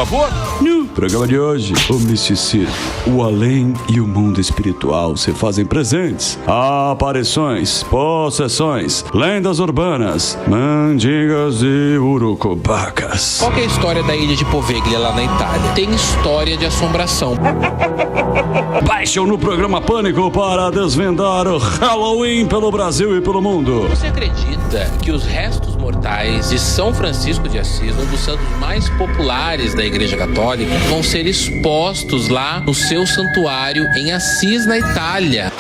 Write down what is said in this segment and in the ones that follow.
favor? No programa de hoje, o misticismo, o além e o mundo espiritual se fazem presentes. Aparições, possessões, lendas urbanas, mandingas e urucubacas. Qual que é a história da ilha de Poveglia lá na Itália? Tem história de assombração. Baixam no programa Pânico para desvendar o Halloween pelo Brasil e pelo mundo. Você acredita que os restos mortais de São Francisco de Assis, um dos santos mais populares da Igreja Católica, vão ser expostos lá no seu santuário em Assis, na Itália?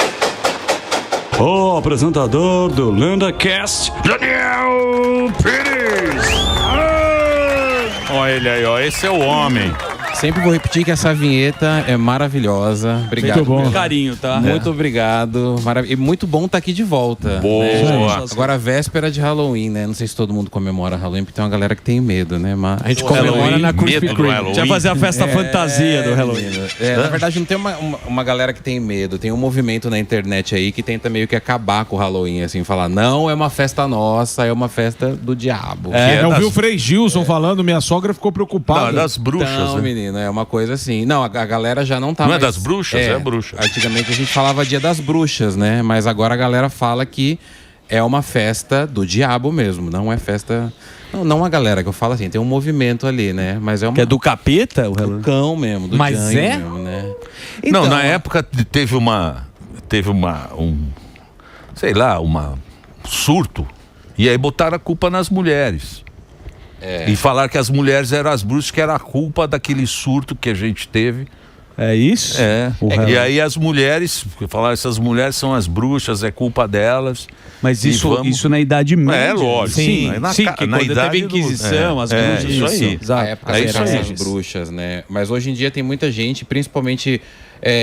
O apresentador do LendaCast, Daniel Pires. Olha ele aí, ó. Esse é o homem. Sempre vou repetir que essa vinheta é maravilhosa. Obrigado. Muito bom. Carinho, tá? Muito obrigado. E muito bom estar aqui de volta. Boa. Né? Agora, a véspera de Halloween, né? Não sei se todo mundo comemora Halloween, porque tem uma galera que tem medo, né? Mas a gente comemora na Krispy Kreme. A gente vai fazer a festa fantasia do Halloween. Na verdade, não tem uma galera que tem medo. Tem um movimento na internet aí que tenta meio que acabar com o Halloween, assim. Falar, não é uma festa nossa, é uma festa do diabo. Eu vi o Frei Gilson falando, minha sogra ficou preocupada. Não, das bruxas, Não, né? menino, é uma coisa assim. Não, a galera já não tá Não mais... é das bruxas? É bruxa. Antigamente a gente falava Dia das Bruxas, né? Mas agora a galera fala que é uma festa do diabo mesmo. Não é festa... Não a galera que eu falo assim, tem um movimento ali, né? Mas é uma... Que é do capeta? do cão mesmo, do Mas Janho é? mesmo, né? Não, Então, na época teve um surto. E aí botaram a culpa nas mulheres. E falaram que as mulheres eram as bruxas, que era a culpa daquele surto que a gente teve. É isso? E aí as mulheres, falaram, essas mulheres são as bruxas, é culpa delas. Mas E isso na Idade Média. É, lógico. Sim, Na sim, ca- que na quando idade teve a Inquisição, do- as é, bruxas. isso aí. Exato. Na época É isso eram aí. as bruxas, né? Mas hoje em dia tem muita gente, principalmente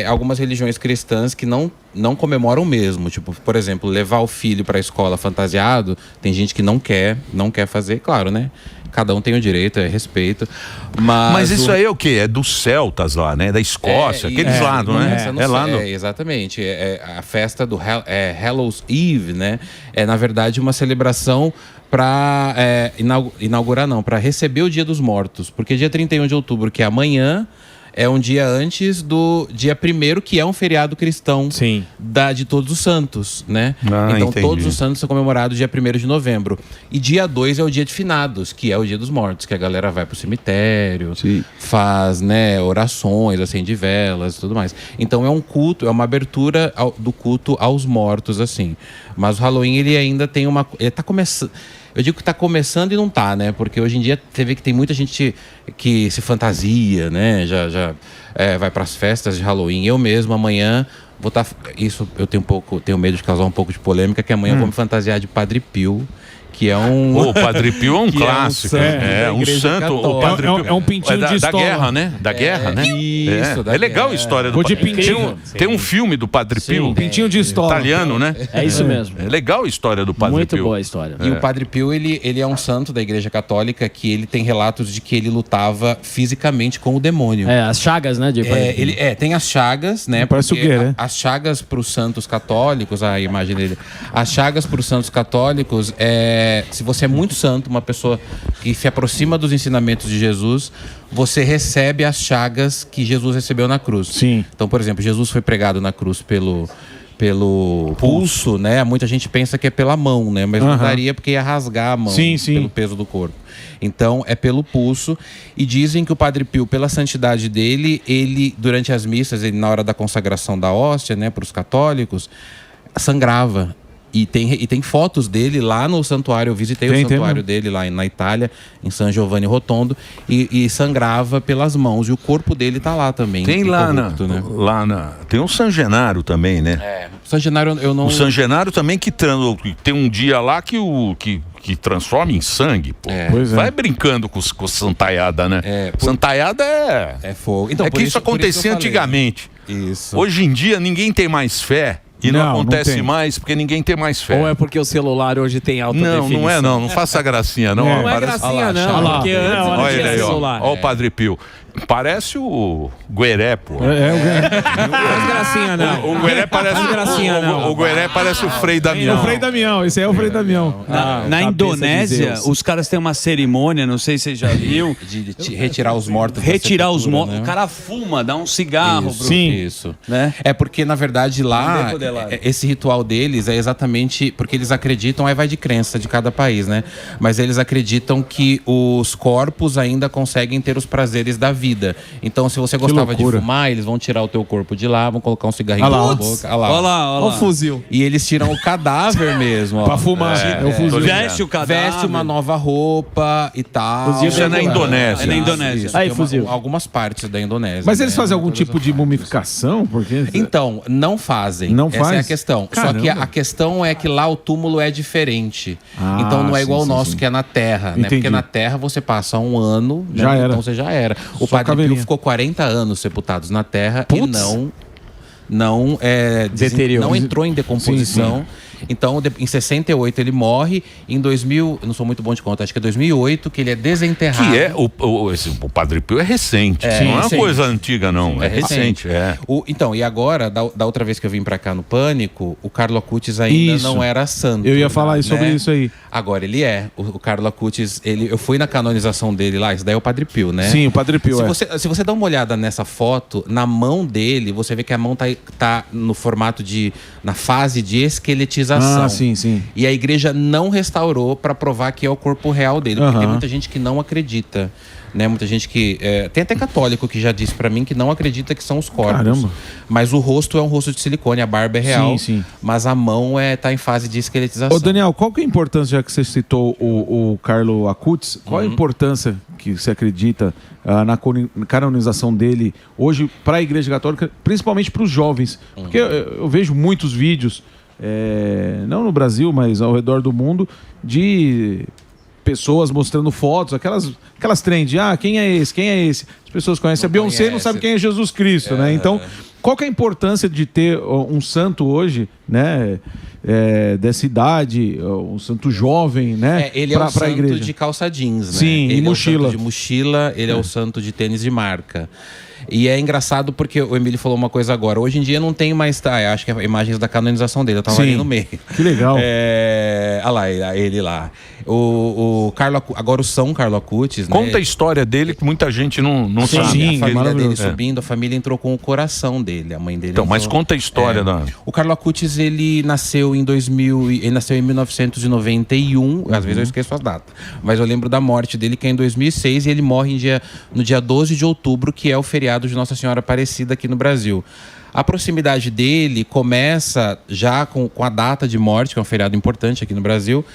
algumas religiões cristãs, que não comemoram mesmo. Tipo, por exemplo, levar o filho para a escola fantasiado, tem gente que não quer fazer, claro, né? Cada um tem o direito, é respeito. Mas isso aí é o quê? É dos celtas lá, né? Da Escócia, aqueles lados, né? É lá no... exatamente. A festa do Hallows Eve, né? É, na verdade, uma celebração para para receber o Dia dos Mortos. Porque dia 31 de outubro, que é amanhã, é um dia antes do dia 1º, que é um feriado cristão. Sim. De Todos os Santos, né? Então Entendi. Todos os Santos são comemorados dia 1º de novembro. E dia 2 é o dia de finados, que é o Dia dos Mortos, que a galera vai pro cemitério, faz, né, orações, acende velas e tudo mais. Então é um culto, é uma abertura do culto aos mortos, assim. Mas o Halloween, ele ainda tem uma... Ele tá começando... Eu digo que tá começando e não tá, né? Porque hoje em dia você vê que tem muita gente que se fantasia, né? Já vai pras festas de Halloween. Eu mesmo, amanhã, vou estar... Isso eu tenho medo de causar um pouco de polêmica, que amanhã eu vou me fantasiar de Padre Pio, que é um... O Padre Pio é um clássico. É um santo. O Padre Pio É um pintinho de da estola. guerra, né? Da guerra, né? Isso, É legal a história do Cor de Padre Pio. pintinho. Tem um filme do Padre Pio. Pintinho de estola. Italiano, né? É isso mesmo. É legal a história do Padre Muito Pio. boa a história. E o Padre Pio, ele é um santo da Igreja Católica, que ele tem relatos de que ele lutava fisicamente com o demônio. As chagas, né? Tem as chagas, né? Parece o porque quê, né? As chagas para os santos católicos, a imagem dele. As chagas para os santos católicos, se você é muito santo, uma pessoa que se aproxima dos ensinamentos de Jesus, você recebe as chagas que Jesus recebeu na cruz. Sim. Então, por exemplo, Jesus foi pregado na cruz pelo pulso, né? Muita gente pensa que é pela mão, né? Mas não daria porque ia rasgar a mão pelo peso do corpo. Então, é pelo pulso. E dizem que o Padre Pio, pela santidade dele, ele, durante as missas, na hora da consagração da hóstia, né, para os católicos, sangrava. E tem fotos dele lá no santuário. Eu visitei o santuário dele lá na Itália, em San Giovanni Rotondo, e sangrava pelas mãos. E o corpo dele tá lá também. Tem tem o San Genaro também, né? O San Genaro eu não... O San Genaro também que tem um dia lá que transforma em sangue, pô. Vai brincando com santaiada, né? Santaiada é fogo. Então, que isso acontecia antigamente. Isso. Hoje em dia ninguém tem mais fé E não acontece mais porque ninguém tem mais fé. Ou é porque o celular hoje tem alta definição? Não é não. Não faça gracinha, não. Não é gracinha, não. Porque antes não tinha celular. Olha o Padre Pio. Parece o Gueré, pô. Não é gracinha, não. O Gueré parece o Gueré parece o Frei Damião. O Frei Damião, esse aí é o Frei Damião. Na Indonésia, os caras têm uma cerimônia, não sei se você já viu. De retirar os mortos. Retirar os mortos. Né? O cara fuma, dá um cigarro. Isso. Né? É porque, na verdade, lá, esse ritual deles é exatamente porque eles acreditam, aí vai de crença de cada país, né? Mas eles acreditam que os corpos ainda conseguem ter os prazeres da vida. Então, se você gostava de fumar, eles vão tirar o teu corpo de lá, vão colocar um cigarrinho na boca. Olha lá. Olha o fuzil. E eles tiram o cadáver mesmo. Pra fumar. É o fuzil. Veste o cadáver. Veste uma nova roupa e tal. Isso é na Indonésia. É na Indonésia. Aí, fuzil. Algumas partes da Indonésia. Mas eles fazem algum tipo de mumificação? Porque... Então, não fazem. Não Essa faz? é a questão. Caramba. Só que a questão é que lá o túmulo é diferente. Então não é igual ao nosso, que é na terra, né? Porque na terra você passa um ano, né? Já era. Então você já era. O Padre Pio ficou 40 anos sepultados na terra e não entrou em decomposição. Então, em 68 ele morre, em 2000, eu não sou muito bom de conta, acho que é 2008 que ele é desenterrado. Que é, o Padre Pio é recente, não é uma coisa antiga não, é recente. Então, e agora, da outra vez que eu vim pra cá no Pânico, o Carlo Acutis ainda não era santo. Eu ia falar sobre isso aí. Agora ele é. O Carlo Acutis, eu fui na canonização dele lá, isso daí é o Padre Pio, né? Sim, o Padre Pio se você dá uma olhada nessa foto, na mão dele, você vê que a mão tá no formato na fase de esqueletização. Sim. E a igreja não restaurou para provar que é o corpo real dele. Porque tem muita gente que não acredita. Né? Muita gente que... tem até católico que já disse para mim que não acredita que são os corpos. Caramba. Mas o rosto é um rosto de silicone, a barba é real. Sim. Mas a mão tá em fase de esqueletização. Ô Daniel, qual que é a importância, já que você citou o Carlo Acutis, qual a importância que você acredita na canonização dele hoje para a Igreja Católica, principalmente para os jovens? Porque eu vejo muitos vídeos... não no Brasil, mas ao redor do mundo, de pessoas mostrando fotos, aquelas trends, quem é esse? As pessoas conhecem a Beyoncé e não sabem quem é Jesus Cristo, né? Então, qual que é a importância de ter um santo hoje, né? Dessa idade, um santo jovem, né? Ele é o santo de calça jeans, né? Sim, ele e mochila. É o santo de mochila, ele é o santo de tênis de marca. E é engraçado porque o Emílio falou uma coisa agora. Hoje em dia não tem mais... acho que é imagens da canonização dele. Eu tava ali no meio. Que legal. Olha lá, ele lá. Agora o São Carlo Acutis, Conta, né? A história dele que muita gente não sabe. Sim, a família dele subindo, a família entrou com o coração dele, a mãe dele. Então, mas conta a história da... O Carlo Acutis, ele nasceu em 1991, às vezes eu esqueço as datas, mas eu lembro da morte dele, que é em 2006, e ele morre no dia 12 de outubro, que é o feriado de Nossa Senhora Aparecida aqui no Brasil. A proximidade dele começa já com a data de morte, que é um feriado importante aqui no Brasil.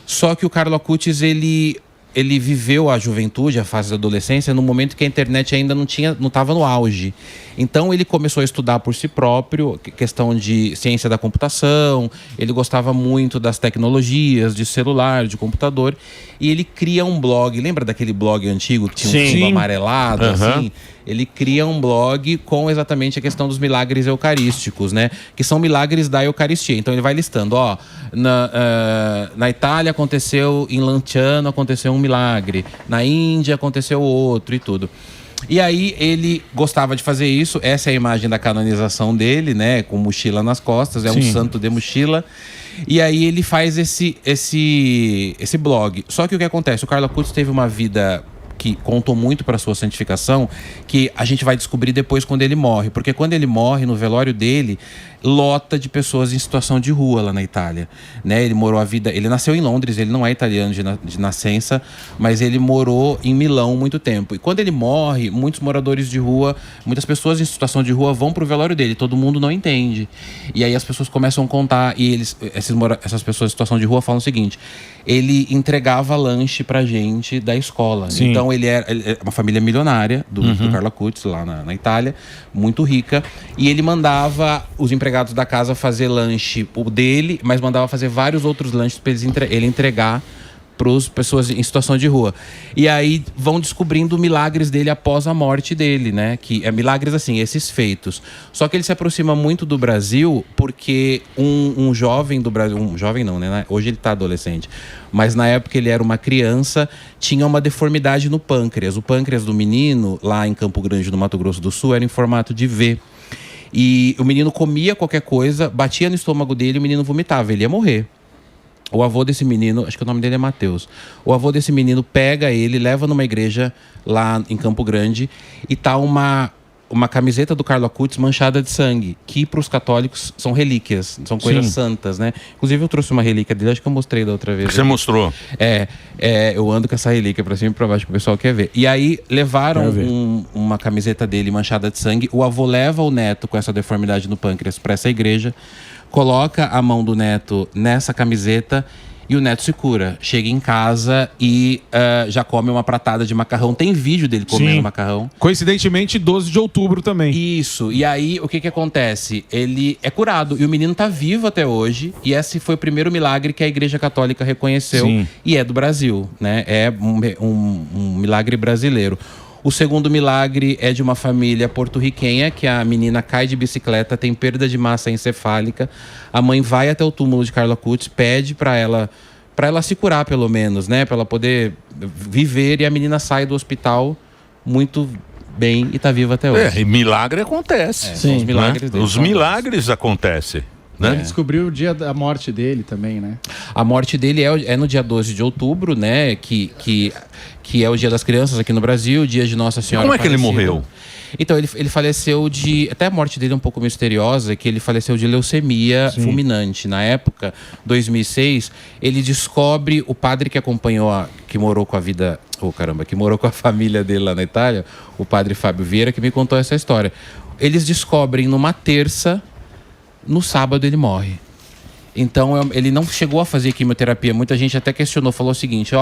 Só que o Carlo Acutis, ele viveu a juventude, a fase da adolescência, no momento que a internet ainda não estava no auge. Então ele começou a estudar por si próprio, questão de ciência da computação, ele gostava muito das tecnologias, de celular, de computador, e ele cria um blog. Lembra daquele blog antigo que tinha um fundo amarelado, assim? Ele cria um blog com exatamente a questão dos milagres eucarísticos, né? Que são milagres da Eucaristia. Então ele vai listando, na Itália aconteceu, em Lanciano aconteceu um milagre, na Índia aconteceu outro e tudo. E aí ele gostava de fazer isso. Essa é a imagem da canonização dele, né? Com mochila nas costas, um santo de mochila. E aí ele faz esse blog. Só que o que acontece? O Carlo Acutis teve uma vida que contou muito para sua santificação, que a gente vai descobrir depois quando ele morre. Porque quando ele morre, no velório dele, lota de pessoas em situação de rua lá na Itália, né? Ele nasceu em Londres, ele não é italiano de nascença, mas ele morou em Milão muito tempo. E quando ele morre, muitos moradores de rua, muitas pessoas em situação de rua vão pro velório dele, todo mundo não entende. E aí as pessoas começam a contar, e essas pessoas em situação de rua falam o seguinte: ele entregava lanche pra gente da escola. Sim. Então ele é uma família milionária do Carlo Acutis lá na Itália, muito rica, e ele mandava os empregados da casa fazer lanche, o dele, mas mandava fazer vários outros lanches para ele entregar para as pessoas em situação de rua. E aí vão descobrindo milagres dele após a morte dele, né? Que é milagres assim, esses feitos. Só que ele se aproxima muito do Brasil porque um jovem do Brasil, um jovem não, né? Hoje ele está adolescente, mas na época ele era uma criança, tinha uma deformidade no pâncreas. O pâncreas do menino, lá em Campo Grande, no Mato Grosso do Sul, era em formato de V. E o menino comia qualquer coisa, batia no estômago dele e o menino vomitava, ele ia morrer. O avô desse menino, acho que o nome dele é Mateus. O avô desse menino pega ele, leva numa igreja lá em Campo Grande e tá uma camiseta do Carlo Acutis manchada de sangue, que para os católicos são relíquias, são coisas santas, né? Inclusive eu trouxe uma relíquia dele, acho que eu mostrei da outra vez. Você mostrou? Eu ando com essa relíquia para cima e para baixo, que o pessoal quer ver. E aí levaram uma camiseta dele manchada de sangue, o avô leva o neto com essa deformidade no pâncreas para essa igreja, coloca a mão do neto nessa camiseta e o neto se cura. Chega em casa e já come uma pratada de macarrão. Tem vídeo dele comendo macarrão. Coincidentemente, 12 de outubro também. Isso. E aí, o que acontece? Ele é curado. E o menino tá vivo até hoje. E esse foi o primeiro milagre que a Igreja Católica reconheceu. Sim. E é do Brasil, né? É um milagre brasileiro. O segundo milagre é de uma família porto-riquenha, que a menina cai de bicicleta, tem perda de massa encefálica. A mãe vai até o túmulo de Carlo Acutis, pede para ela se curar pelo menos, né? Para ela poder viver, e a menina sai do hospital muito bem e tá viva até hoje. E milagre acontece. São os milagres dele. Os milagres acontecem. Né? Ele descobriu o dia da morte dele também, né? A morte dele é no dia 12 de outubro, né? Que é o Dia das Crianças aqui no Brasil, o dia de Nossa Senhora. Como é que ele morreu? Então, ele faleceu de... Até a morte dele é um pouco misteriosa, que ele faleceu de leucemia fulminante. Na época, 2006, ele descobre o padre que acompanhou, que morou com a vida... que morou com a família dele lá na Itália, o padre Fábio Vieira, que me contou essa história. Eles descobrem numa terça, no sábado ele morre. Então, ele não chegou a fazer quimioterapia. Muita gente até questionou, falou o seguinte,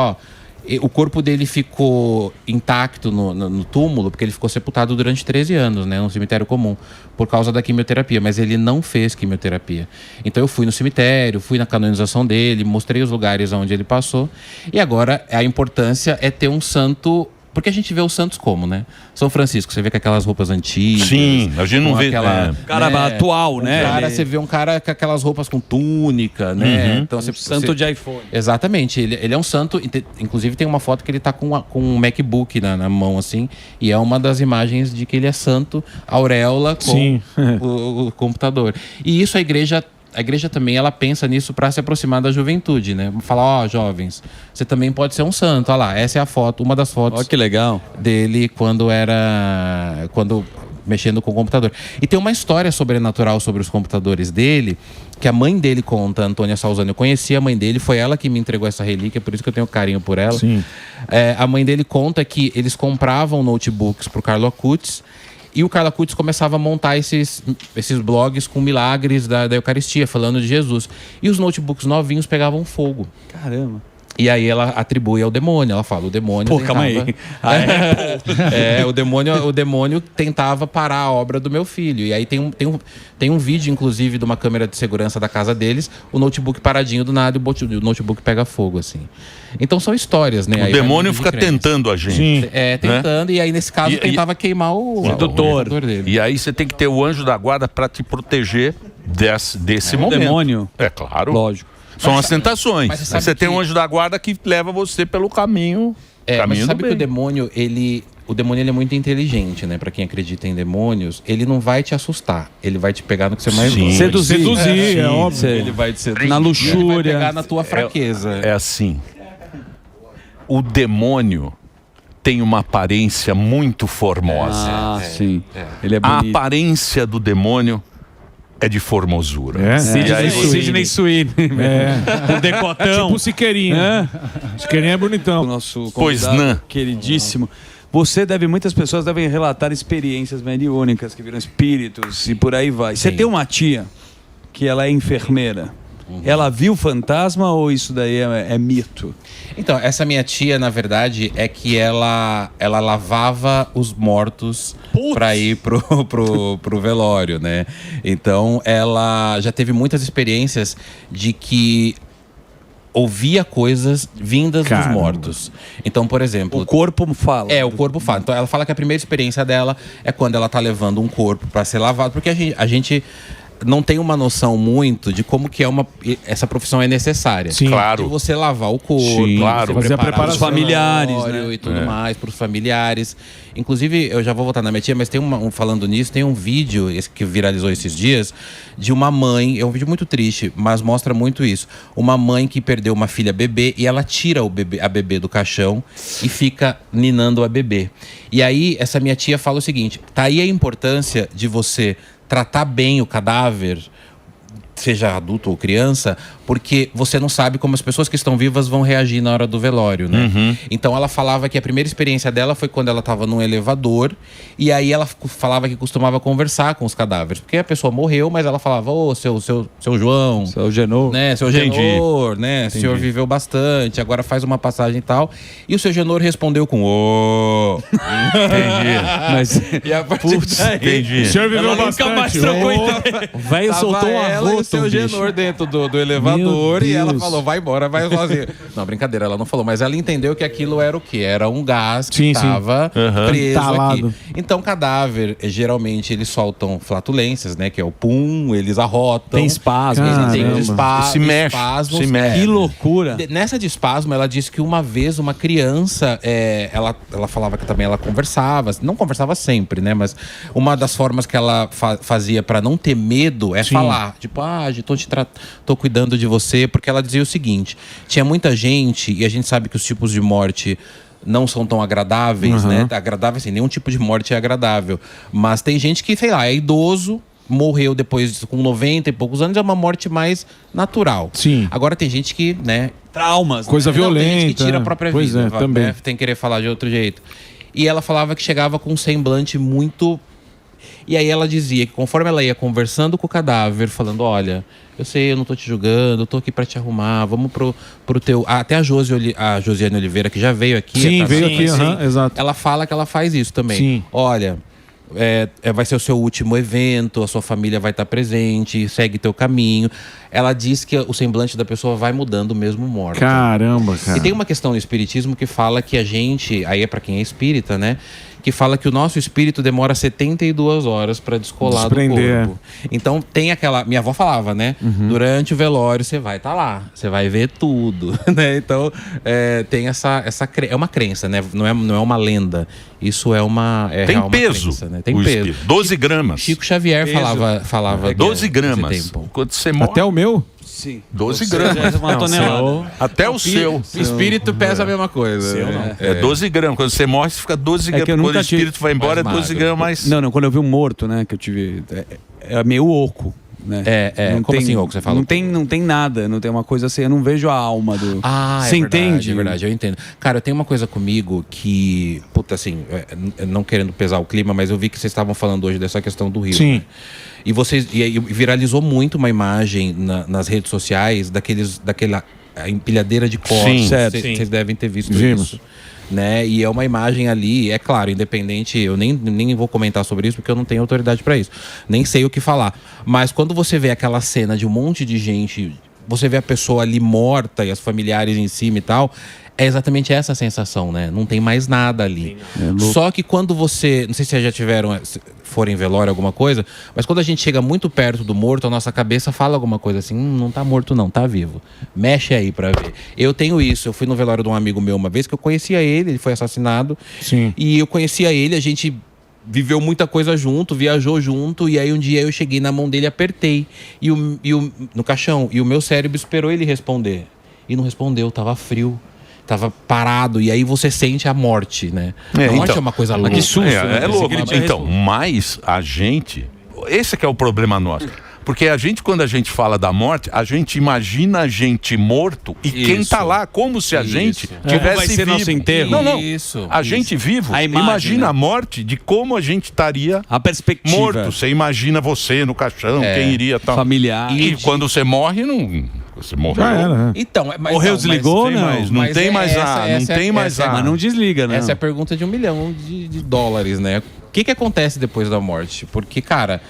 o corpo dele ficou intacto no túmulo, porque ele ficou sepultado durante 13 anos, né, num cemitério comum, por causa da quimioterapia, mas ele não fez quimioterapia. Então eu fui no cemitério, fui na canonização dele, mostrei os lugares onde ele passou, e agora a importância é ter um santo... Porque a gente vê os santos como, né? São Francisco, você vê com aquelas roupas antigas. Sim, a gente não vê aquela... Cara atual, né? Você vê um cara com aquelas roupas com túnica, né? Então, santo de iPhone. Exatamente. Ele é um santo. Inclusive tem uma foto que ele tá com um MacBook na mão, assim. E é uma das imagens de que ele é santo, auréola com o computador. E isso a igreja também, ela pensa nisso para se aproximar da juventude, né? Falar, jovens, você também pode ser um santo. Olha lá, essa é a foto, uma das fotos que legal. Dele quando mexendo com o computador. E tem uma história sobrenatural sobre os computadores dele, que a mãe dele conta, a Antônia Salzano. Eu conheci a mãe dele, foi ela que me entregou essa relíquia, por isso que eu tenho carinho por ela. Sim. A mãe dele conta que eles compravam notebooks pro Carlo Acutis, e o Carlo Acutis começava a montar esses blogs com milagres da Eucaristia, falando de Jesus. E os notebooks novinhos pegavam fogo. Caramba. E aí ela atribui ao demônio. Ela fala, o demônio... Pô, calma aí. O demônio tentava parar a obra do meu filho. E aí tem um vídeo, inclusive, de uma câmera de segurança da casa deles, o notebook paradinho do nada e o notebook pega fogo, assim. Então são histórias, né? O demônio fica tentando a gente. Sim. Tentando, né? E aí nesse caso tentava queimar o sedutor dele. E aí você tem que ter o anjo da guarda para te proteger desse momento. O demônio. É claro. Lógico. São as tentações. Você tem um anjo da guarda que leva você pelo caminho. Mas você sabe que o demônio, ele é muito inteligente, né? Pra quem acredita em demônios, ele não vai te assustar. Ele vai te pegar no que você mais gosta. Seduzir, é óbvio. Ele vai te seduzir. Na luxúria. Ele vai pegar na tua fraqueza. É assim. O demônio tem uma aparência muito formosa. Sim. Ele é bonito. A aparência do demônio é de formosura. Sidney Sweeney. O decotão. Tipo o Siqueirinho. Siqueirinho é bonitão. O nosso convidado queridíssimo. Muitas pessoas devem relatar experiências mediúnicas, que viram espíritos e por aí vai. Você tem uma tia que ela é enfermeira. Ela viu fantasma ou isso daí é mito? Então, essa minha tia, na verdade, é que ela lavava os mortos para ir pro velório, né? Então, ela já teve muitas experiências de que ouvia coisas vindas dos mortos. Então, por exemplo... O corpo fala. O corpo fala. Então, ela fala que a primeira experiência dela é quando ela tá levando um corpo para ser lavado, porque a gente não tem uma noção muito de como que essa profissão é necessária. Sim, claro. De você lavar o corpo, sim, claro. Fazer a preparação os familiares, né? E tudo mais, para os familiares. Inclusive, eu já vou voltar na minha tia, mas tem falando nisso, tem um vídeo que viralizou esses dias de uma mãe, é um vídeo muito triste, mas mostra muito isso. Uma mãe que perdeu uma filha bebê e ela tira a bebê do caixão e fica ninando a bebê. E aí, essa minha tia fala o seguinte, tá aí a importância de você tratar bem o cadáver, seja adulto ou criança, porque você não sabe como as pessoas que estão vivas vão reagir na hora do velório, né? Então ela falava que a primeira experiência dela foi quando ela estava num elevador, e aí ela falava que costumava conversar com os cadáveres, porque a pessoa morreu, mas ela falava, seu João, seu Genor, né? Seu Genor, né? O senhor viveu bastante, agora faz uma passagem e tal. E o seu Genor respondeu com Entendi. Mas e a partir daí, entendi. O senhor viveu bastante. O velho soltou uma ela e o seu bicho. Genor dentro do elevador e ela falou, vai embora, vai sozinha. Não, brincadeira, ela não falou, mas ela entendeu que aquilo era o quê? Era um gás que estava preso aqui. Então, cadáver, geralmente, eles soltam flatulências, né? Que é o pum, eles arrotam. Tem espasmo. Eles têm Se mexe. espasmos. Se mexe. que loucura. Nessa de espasmo, ela disse que uma vez uma criança, ela falava que também ela conversava, não conversava sempre, né? Mas uma das formas que ela fazia para não ter medo é falar. Tipo, tô cuidando de você, porque ela dizia o seguinte: tinha muita gente, e a gente sabe que os tipos de morte não são tão agradáveis, né? Agradável assim, nenhum tipo de morte é agradável. Mas tem gente que, sei lá, é idoso, morreu depois com 90 e poucos anos, é uma morte mais natural. Sim. Agora tem gente que, né... Traumas. Coisa violenta. Tem gente que tira a própria Pois vida. também. Né? Tem que querer falar de outro jeito. E ela falava que chegava com um semblante muito... E aí ela dizia que conforme ela ia conversando com o cadáver, falando, olha, eu sei, eu não tô te julgando, eu tô aqui pra te arrumar, vamos pro teu... Até a Josiane Oliveira, que já veio aqui. Sim, veio aqui, exato. Ela fala que ela faz isso também. Sim. Olha... vai ser o seu último evento, a sua família vai estar presente, segue teu caminho. Ela diz que o semblante da pessoa vai mudando mesmo morta. Caramba, cara. E tem uma questão no espiritismo que fala que a gente, aí é pra quem é espírita, né? Que fala que o nosso espírito demora 72 horas pra descolar do corpo. Então tem aquela... Minha avó falava, né? Durante o velório você vai estar lá, você vai ver tudo, né? Então tem essa é uma crença, né? Não é uma lenda. Isso é uma... tem uma peso. Crença, né? Tem peso. 12 gramas. Chico Xavier falava 12 gramas. Quando você morre... Até o meu? Sim. 12 gramas. Uma tonelada. Até o seu. O espírito pesa a mesma coisa. Seu, né? É 12 gramas. Quando você morre, você fica 12 gramas. Quando o espírito vai embora, é 12 gramas mais... Não, quando eu vi um morto, né, que eu tive... É meio oco. Né? Não como assim, oco, você fala? Não tem nada, não tem uma coisa assim, eu não vejo a alma do... Você entende? entende? É verdade, eu entendo. Cara, eu tenho uma coisa comigo que... Puta, assim, não querendo pesar o clima, mas eu vi que vocês estavam falando hoje dessa questão do Rio. Sim. Né? E viralizou muito uma imagem nas redes sociais daquela empilhadeira de corpos. Vocês devem ter visto isso. Né? E é uma imagem ali, é claro, independente, eu nem vou comentar sobre isso porque eu não tenho autoridade para isso, nem sei o que falar, mas quando você vê aquela cena de um monte de gente, você vê a pessoa ali morta e os familiares em cima e tal, é exatamente essa sensação, né? Não tem mais nada ali. Só que quando você... Não sei se já foram em velório alguma coisa, mas quando a gente chega muito perto do morto, a nossa cabeça fala alguma coisa assim, não tá morto não, tá vivo. Mexe aí pra ver. Eu tenho isso, eu fui no velório de um amigo meu uma vez, que eu conhecia ele foi assassinado. Sim. E eu conhecia ele, a gente viveu muita coisa junto, viajou junto, e aí um dia eu cheguei na mão dele, apertei no caixão, e o meu cérebro esperou ele responder. E não respondeu, tava frio. Tava parado, e aí você sente a morte, né? A morte é uma coisa louca. Que susto, né? É louco. Então, mas a gente... Esse que é o problema nosso. Porque quando a gente fala da morte, a gente imagina a gente morto e quem tá lá, como se a gente tivesse vai ser vivo. nosso enterro. Não. A gente vivo, imagina a morte de como a gente estaria a perspectiva. Morto. Você imagina você no caixão, quem iria tal. Familiar. E quando você morre, não... Você morreu. Então, morreu, desligou, não tem mais nada. Mas não desliga, né? Essa é a pergunta de $1 milhão de dólares, né? O que acontece depois da morte? Porque, cara,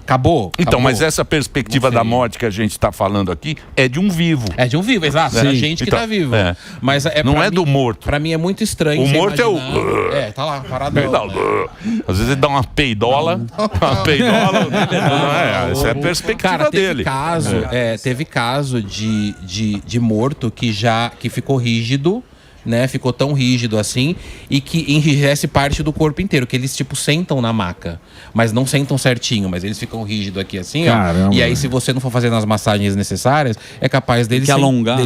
Acabou. Então, mas essa perspectiva da morte que a gente está falando aqui é de um vivo. É de um vivo, exato. É a gente que Então, tá vivo. Mas não é mim, do morto. Pra mim é muito estranho. O morto é o... tá lá, paradão. Às vezes ele dá uma peidola. Uma peidola. Essa é a perspectiva Cara, dele. Teve caso de morto que ficou rígido, né? Ficou tão rígido assim e que enrijece parte do corpo inteiro, que eles tipo sentam na maca, mas não sentam certinho, mas eles ficam rígidos aqui assim, ó. E aí se você não for fazendo as massagens necessárias, é capaz deles alongar.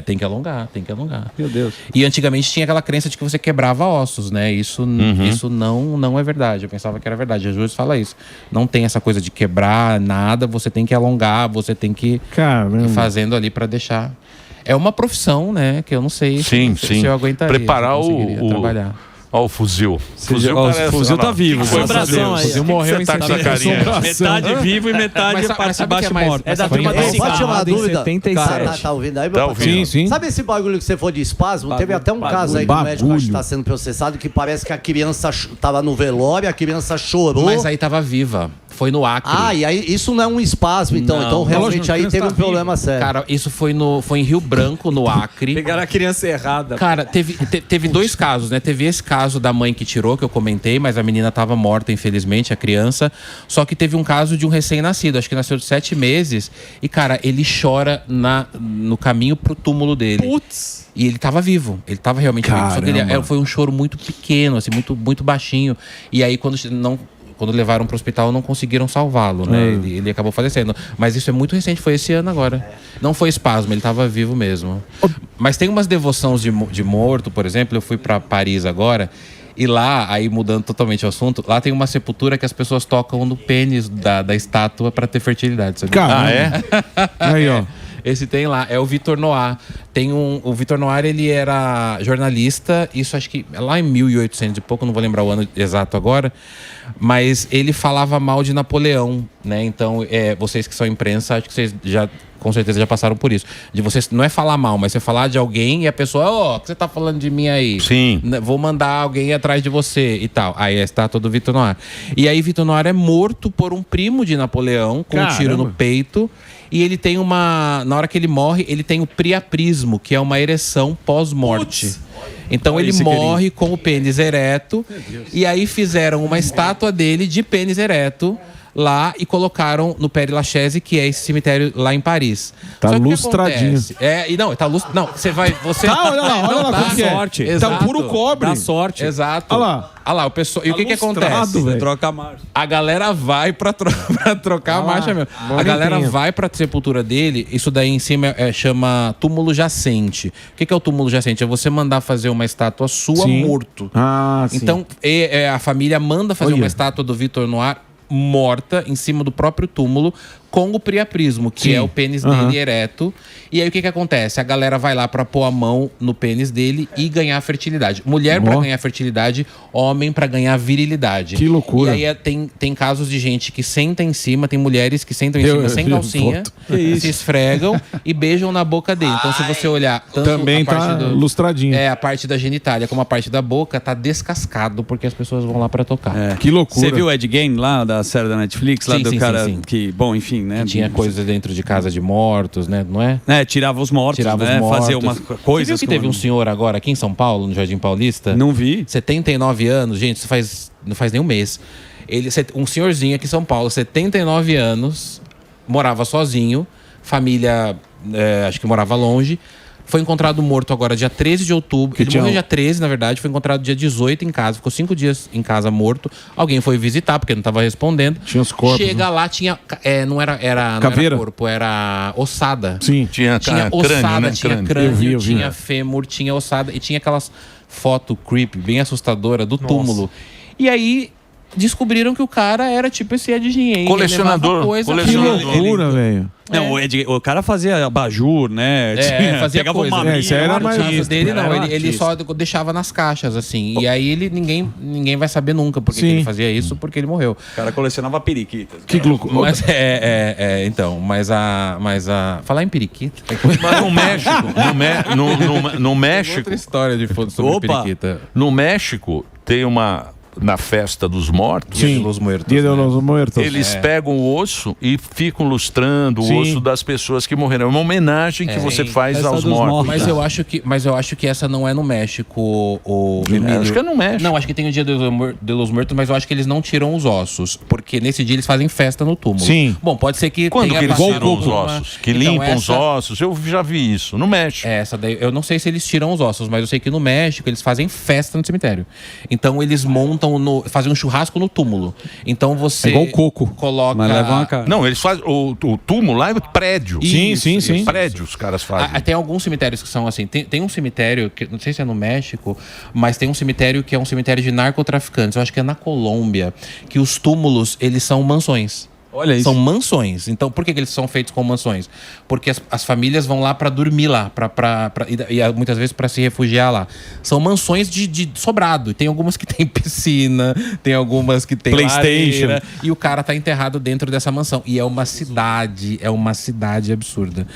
Tem que alongar. Meu Deus. E antigamente tinha aquela crença de que você quebrava ossos, né? Isso não é verdade. Eu pensava que era verdade. Jesus fala isso. Não tem essa coisa de quebrar nada, você tem que alongar, você tem que ir fazendo ali pra deixar. É uma profissão, né? Que eu não sei se eu aguentaria. Preparar trabalhar. Ó, o fuzil. O fuzil tá vivo. O fuzil morreu em 77. Metade vivo e metade parte baixo morto. É da turma do Pode tirar uma dúvida. 77. Tá ouvindo aí, meu Tá ouvindo. Sim. Sabe esse bagulho que você for de espasmo? Teve até um caso aí do médico que está sendo processado que parece que a criança tava no velório, a criança chorou. Mas aí tava viva. Foi no Acre. E aí isso não é um espasmo, então. Não. Então realmente aí teve um problema sério. Cara, isso foi em Rio Branco, no Acre. Pegaram a criança errada. Cara, teve dois casos, né? Teve esse caso da mãe que tirou, que eu comentei, mas a menina tava morta, infelizmente, a criança. Só que teve um caso de um recém-nascido, acho que nasceu de 7 meses. E, cara, ele chora no caminho pro túmulo dele. Putz! E ele tava vivo, ele tava realmente vivo. Só que foi um choro muito pequeno, assim, muito, muito baixinho. E aí, quando levaram para o hospital, não conseguiram salvá-lo, né? Ele acabou falecendo. Mas isso é muito recente, foi esse ano agora. Não foi espasmo, ele estava vivo mesmo. Mas tem umas devoções de morto, por exemplo. Eu fui para Paris agora, e lá, aí mudando totalmente o assunto, lá tem uma sepultura que as pessoas tocam no pênis da estátua para ter fertilidade. Sabe? Aí, ó. Esse tem lá, é o Vitor Noir. O Vitor Noir, ele era jornalista, isso acho que é lá em 1800 e pouco, não vou lembrar o ano exato agora, mas ele falava mal de Napoleão, né? Então, vocês que são imprensa, acho que vocês com certeza já passaram por isso. De você não é falar mal, mas você falar de alguém e a pessoa, o que você tá falando de mim aí? Sim. Vou mandar alguém ir atrás de você e tal. Aí é a estátua do Vitor Noir. E aí Vitor Noir é morto por um primo de Napoleão, com um tiro no peito. E ele tem na hora que ele morre, ele tem o priaprismo, que é uma ereção pós-morte. Então ele morre com o pênis ereto. E aí fizeram uma estátua dele de pênis ereto lá e colocaram no Père Lachaise, que é esse cemitério lá em Paris. Tá Só que lustradinho. Não, você vai... Olha lá, como que é. Sorte. Tá puro cobre. Dá sorte. Exato. Olha lá. O pessoal... E o que acontece? velho. Troca a marcha. A galera vai pra trocar a marcha mesmo. A galera vai pra sepultura dele. Isso daí em cima chama túmulo jacente. O que é o túmulo jacente? É você mandar fazer uma estátua sua morto. Sim. Então, a família manda fazer uma estátua do Vitor Noir morta em cima do próprio túmulo com o priaprismo, que é o pênis dele ereto. E aí o que acontece? A galera vai lá pra pôr a mão no pênis dele e ganhar fertilidade. Mulher pra ganhar fertilidade, homem pra ganhar virilidade. Que loucura. E aí tem casos de gente que senta em cima, tem mulheres que sentam em cima sem calcinha, se esfregam e beijam na boca dele. Então se você olhar tanto também a parte tá lustradinho. a parte da genitália como a parte da boca tá descascado porque as pessoas vão lá pra tocar. Que loucura. Você viu o Ed Gein lá, da série da Netflix? Lá Sim, do sim, cara sim. que, bom, enfim, né? Tinha coisas dentro de casa de mortos, né? Não é? Tirava os mortos, Tirava né? os mortos. Fazia umas Você coisas. viu que teve um senhor agora aqui em São Paulo, no Jardim Paulista? Não vi. 79 anos, gente, isso não faz nem um mês. Um senhorzinho aqui em São Paulo, 79 anos, morava sozinho, família, acho que morava longe. Foi encontrado morto agora dia 13 de outubro. Ele morreu dia 13, na verdade. Foi encontrado dia 18 em casa. Ficou 5 dias em casa morto. Alguém foi visitar, porque não estava respondendo. Tinha os corpos. Chega lá, tinha... não era corpo, era ossada. Sim. Tinha crânio, ossada, né? tinha Crânio. crânio, Eu vi. tinha fêmur, tinha ossada. E tinha aquelas foto creepy, bem assustadora, do túmulo. E aí... descobriram que o cara era tipo esse Ed Gein. Colecionador. Que loucura, velho. Não, o cara fazia abajur, né? Fazia pegava coisa. uma Isso aí era mais caso dele não, era ele só deixava nas caixas, assim. E aí ninguém vai saber nunca porque que ele fazia isso, porque ele morreu. O cara colecionava periquitas. Que loucura. Mas então, mas a falar em periquita. Mas no México, no México, Outra história de foda sobre periquita. no México tem uma na festa dos mortos. Sim. Dia de los Muertos. Eles pegam o osso e ficam lustrando o osso das pessoas que morreram. É uma homenagem que você faz aos mortos. Mas eu acho que essa não é no México, o Emílio. Acho que é no México. Não, acho que tem o Dia de los Muertos, mas eu acho que eles não tiram os ossos, porque nesse dia eles fazem festa no túmulo. Sim. Bom, pode ser que Quando tenha que eles passado tiram os uma- ossos? Que Então, limpam os ossos? Eu já vi isso. No México. Essa daí, eu não sei se eles tiram os ossos, mas eu sei que no México eles fazem festa no cemitério. Então eles fazem um churrasco no túmulo. Então você igual coco. coloca. Mas leva uma cara. Não, eles fazem. O túmulo lá é prédio. Sim. Prédio os caras fazem. Tem alguns cemitérios que são assim. Tem um cemitério, que não sei se é no México, mas tem um cemitério que é um cemitério de narcotraficantes. Eu acho que é na Colômbia, que os túmulos, eles são mansões. Olha isso. São mansões. Então, por que eles são feitos com mansões? Porque as famílias vão lá para dormir lá, e muitas vezes para se refugiar lá. São mansões de sobrado. E tem algumas que tem piscina, tem algumas que tem PlayStation. lareira, e o cara tá enterrado dentro dessa mansão. E é uma cidade absurda.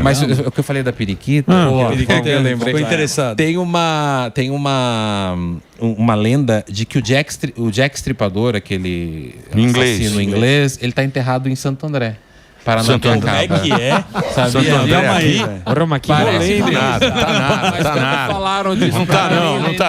Mas o que eu falei da periquita, eu lembrei. Ficou interessado. Tem uma lenda de que o Jack Stripador, aquele assassino inglês, ele tá enterrado em Santo André. Santo André. Como é que é? Sabia? Santo André Calma aí. Roma aqui. Parece Tá nada, tá nada, Mas tá quando nada. falaram disso, Não tá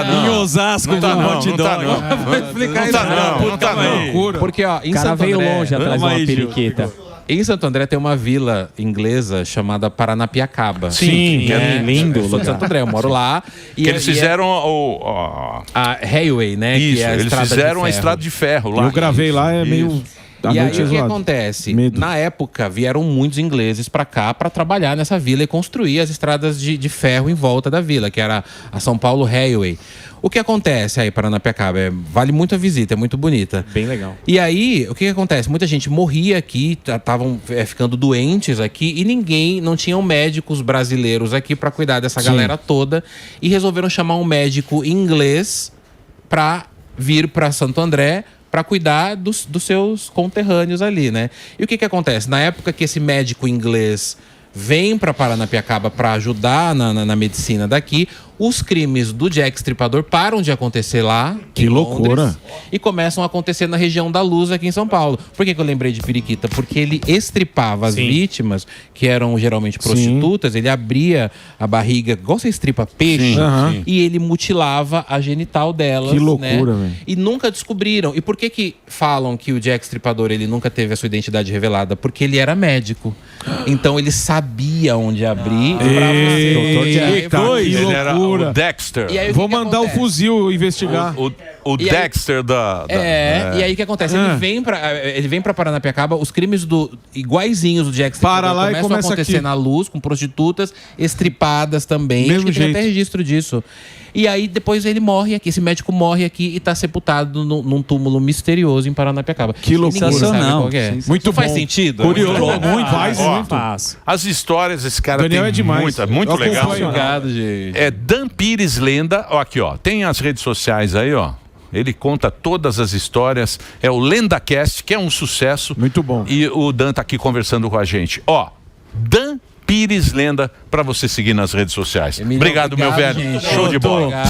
não. Em Osasco, Não tá do não, hot não tá dog. não. Vou explicar Não isso. tá não tá não. Porque, ó, em O cara Santo veio André, longe atrás de uma aí, Gil. periquita. Em Santo André tem uma vila inglesa chamada Paranapiacaba. Sim, é lindo Eu sou de Santo André, eu moro lá. Que eles fizeram a Railway, né? isso, que é a eles estrada fizeram a ferro. estrada de ferro lá. Eu gravei lá, é meio. A E aí noite é o que zoado. acontece? Medo. Na época vieram muitos ingleses para cá para trabalhar nessa vila e construir as estradas de ferro em volta da vila, que era a São Paulo Railway. O que acontece aí, Paranapiacaba? Vale muito a visita, é muito bonita. Bem legal. E aí, o que acontece? Muita gente morria aqui, estavam ficando doentes aqui e não tinham médicos brasileiros aqui para cuidar dessa galera toda e resolveram chamar um médico inglês para vir para Santo André para cuidar dos seus conterrâneos ali, né? E o que acontece? Na época que esse médico inglês vem para Paranapiacaba para ajudar na medicina daqui, os crimes do Jack Stripador param de acontecer lá. Que em loucura. Londres, e começam a acontecer na região da Luz aqui em São Paulo. Por que eu lembrei de periquita? Porque ele estripava as vítimas, que eram geralmente prostitutas, ele abria a barriga, igual você estripa peixe, Sim. e ele mutilava a genital delas. Que loucura, né? velho. E nunca descobriram. E por que falam que o Jack Stripador ele nunca teve a sua identidade revelada? Porque ele era médico. Então ele sabia onde abrir pra você. Eita, que Ele era loucura. o Dexter. E aí, o Vou que mandar o acontece? fuzil investigar. O E aí- Dexter da... E aí o que acontece? Ele vem pra Paranapiacaba, os crimes iguaizinhos do Jack Para Stripador lá e começam a começa acontecer aqui. na Luz, com prostitutas estripadas também. Mesmo Acho que tem jeito. até registro disso. E aí depois ele morre aqui, esse médico morre aqui e tá sepultado num túmulo misterioso em Paranapiacaba. Que loucura. Ninguém sabe Sensacional. qual que é. Muito Não faz bom. sentido? Curioso. Muito bom. Muito, faz ó, muito. Faz. As histórias, esse cara Daniel tem é demais. muito Eu legal. acompanho. Obrigado, gente. É Dan Pires Lenda, ó, aqui ó, tem as redes sociais aí ó, ele conta todas as histórias, é o LendaCast, que é um sucesso. Muito bom. E o Dan tá aqui conversando com a gente, ó, Dan Pires Lenda, pra você seguir nas redes sociais. Emílio, Obrigado, meu velho, gente. show de bola. Obrigado.